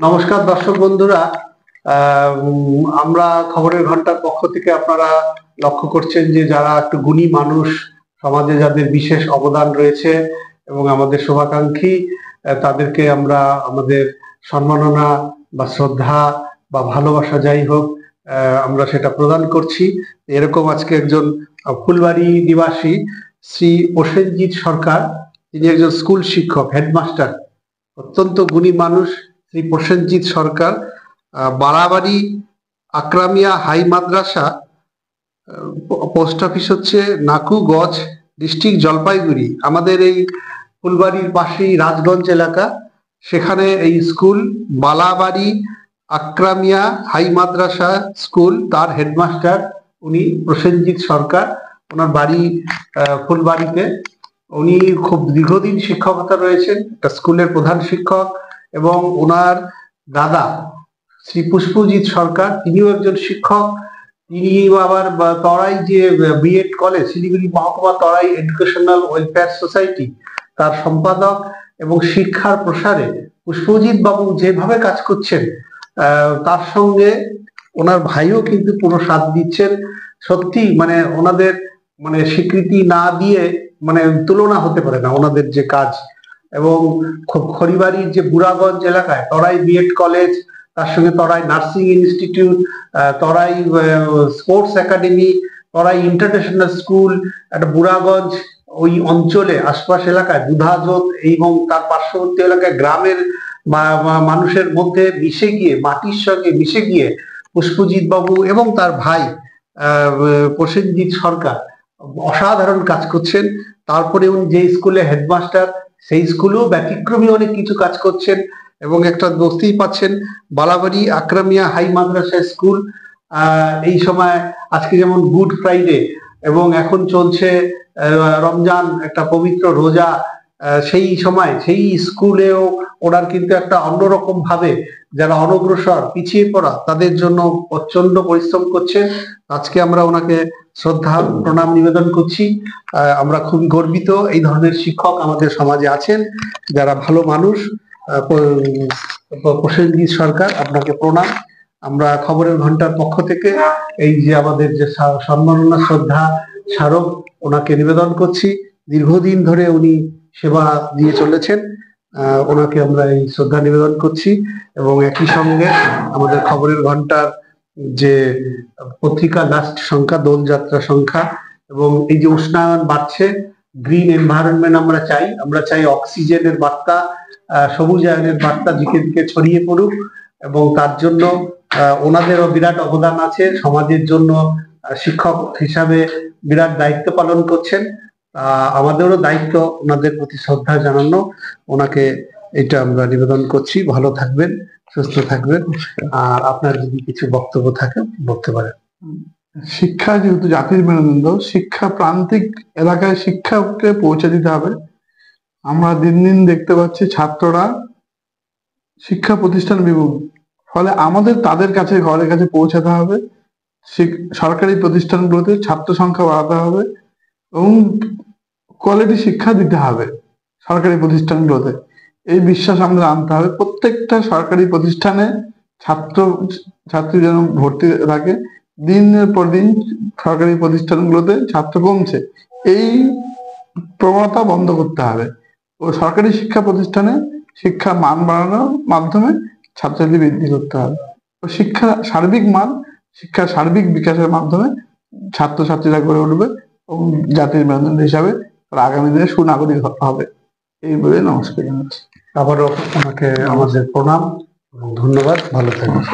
নমস্কার দর্শক বন্ধুরা, আমরা খবরের ঘন্টার পক্ষ থেকে আপনারা লক্ষ্য করছেন যে যারা একটু গুণী মানুষ, সমাজে যাদের বিশেষ অবদান রয়েছে এবং আমাদের শুভাকাঙ্ক্ষী, তাদেরকে আমরা আমাদের সম্মাননা বা শ্রদ্ধা বা ভালোবাসা যাই হোক আমরা সেটা প্রদান করছি। এরকম আজকে একজন ফুলবাড়ি নিবাসী শ্রী প্রসেনজিৎ সরকার, তিনি একজন স্কুল শিক্ষক, হেডমাস্টার, অত্যন্ত গুণী মানুষ। শ্রী প্রসেনজিৎ সরকার বাড়াবাড়ি আকরামিয়া হাই মাদ্রাসা, পোস্ট অফিস হচ্ছে নাকুগঞ্জ, ডিস্ট্রিক্ট জলপাইগুড়ি। আমাদের এই ফুলবাড়ির পাশেই রাজগঞ্জ এলাকা, সেখানে এই স্কুল বালাবাড়ি আকরামিয়া হাই মাদ্রাসা স্কুল, তার হেডমাস্টার উনি প্রসেনজিৎ সরকার। ওনার বাড়ি ফুলবাড়িতে। উনি খুব দীর্ঘদিন শিক্ষকতা রয়েছেন, একটা স্কুলের প্রধান শিক্ষক। এবং ওনার দাদা শ্রী পুষ্পজিৎ সরকার, তিনিও একজন শিক্ষক। তিনি আবার তরাই যে বিএড কলেজ, শিলিগুড়ি মহকুমা তরাই এডুকেশনাল ওয়েলফেয়ার সোসাইটি, তার সম্পাদক। এবং শিক্ষার প্রসারে পুষ্পজিৎ বাবু যেভাবে কাজ করছেন, তার সঙ্গে ওনার ভাইও কিন্তু পুরো সাথ দিচ্ছেন। সত্যি মানে ওনাদের মানে স্বীকৃতি না দিয়ে মানে তুলনা হতে পারে না ওনাদের যে কাজ। এবং খড়িবাড়ির যে বুড়াগঞ্জ এলাকায় তরাই বিএড কলেজ, তার সঙ্গে তরাই নার্সিং ইনস্টিটিউট, তরাই স্পোর্টস একাডেমি, তরাই ইন্টারন্যাশনাল স্কুল, একটা বুড়াগঞ্জ ওই অঞ্চলে আশপাশ এলাকায় বুধাজোত এবং তার পার্শ্ববর্তী এলাকায় গ্রামের মানুষের মধ্যে মিশে গিয়ে, মাটির সঙ্গে মিশে গিয়ে পুষ্পজিৎ বাবু এবং তার ভাই প্রসেনজিৎ সরকার অসাধারণ কাজ করছেন। তারপরে উনি যে স্কুলে হেডমাস্টার, সেই স্কুলেও ব্যতিক্রমী অনেক কিছু কাজ করছেন। এবং একটা বুঝতেই পাচ্ছেন, বালাবাড়ি আকরামিয়া হাই মাদ্রাসা স্কুল, এই সময় আজকে যেমন গুড ফ্রাইডে এবং এখন চলছে রমজান, একটা পবিত্র রোজা, সেই সময় সেই স্কুলেও ওনার কিন্তু একটা অন্যরকম ভাবে যারা অনগ্রসর, পিছিয়ে পড়া, তাদের জন্য প্রচন্ড পরিশ্রম করছেন। আজকে আমরা ওনাকে শ্রদ্ধা প্রণাম নিবেদন করছি। আমরা খুবই গর্বিত এই ধরনের শিক্ষক আমাদের সমাজে আছেন, যারা ভালো মানুষ। প্রসেনজিৎ সরকার, আপনাকে প্রণাম। আমরা খবরের ঘন্টার পক্ষ থেকে এই যে আমাদের যে সম্মাননা শ্রদ্ধা স্মারক ওনাকে নিবেদন করছি। দীর্ঘদিন ধরে উনি সেবা দিয়ে চলেছেন, ওনাকে আমরা এই শ্রদ্ধা নিবেদন করছি। এবং একই সঙ্গে আমাদের খবরের ঘন্টার যে পত্রিকা লাস্ট সংখ্যা, দোলযাত্রা সংখ্যা, এবং এই যে উষ্ণায়ন বাড়ছে, গ্রিন এনভায়রনমেন্ট আমরা চাই অক্সিজেনের বার্তা, সবুজায়নের বার্তা দিকে দিকে ছড়িয়ে পড়ুক। এবং তার জন্য ওনাদেরও বিরাট অবদান আছে, সমাজের জন্য শিক্ষক হিসাবে বিরাট দায়িত্ব পালন করছেন। আমাদেরও দায়িত্ব ওনাদের প্রতি শ্রদ্ধা জানানো। ওনাকে এটা আমরা নিবেদন করছি। ভালো থাকবেন, সুস্থ থাকবেন। আর আপনার যদি কিছু বক্তব্য থাকে বলতে পারেন। শিক্ষা যেহেতু জাতির মেরুদণ্ড, শিক্ষা প্রান্তিক এলাকায় শিক্ষাকে পৌঁছে দিতে হবে। আমরা দিন দিন দেখতে পাচ্ছি ছাত্ররা শিক্ষা প্রতিষ্ঠান বিমুখ, ফলে আমাদের তাদের কাছে, ঘরের কাছে পৌঁছাতে হবে। সরকারি প্রতিষ্ঠানগুলোতে ছাত্র সংখ্যা বাড়াতে হবে এবং কোয়ালিটি শিক্ষা দিতে হবে সরকারি প্রতিষ্ঠানগুলোতে। এই বিশ্বাস আমাদের আনতে হবে। প্রত্যেকটা সরকারি প্রতিষ্ঠানে ছাত্রী যেন ভর্তি থাকে। দিনের পর দিন সরকারি প্রতিষ্ঠানগুলোতে ছাত্র কমছে, এই প্রবণতা বন্ধ করতে হবে। ও সরকারি শিক্ষা প্রতিষ্ঠানে শিক্ষার মান বাড়ানোর মাধ্যমে ছাত্রছাত্রী বৃদ্ধি করতে হবে। ও শিক্ষার সার্বিক মান, শিক্ষার সার্বিক বিকাশের মাধ্যমে ছাত্রছাত্রীরা গড়ে উঠবে এবং জাতির মেরুদণ্ড হিসাবে তারা আগামী দিনে সুনাগরিক হবে। এই বলে নমস্কার জানাচ্ছি। আবারও ওনাকে আমাদের প্রণাম এবং ধন্যবাদ। ভালো থাকবেন।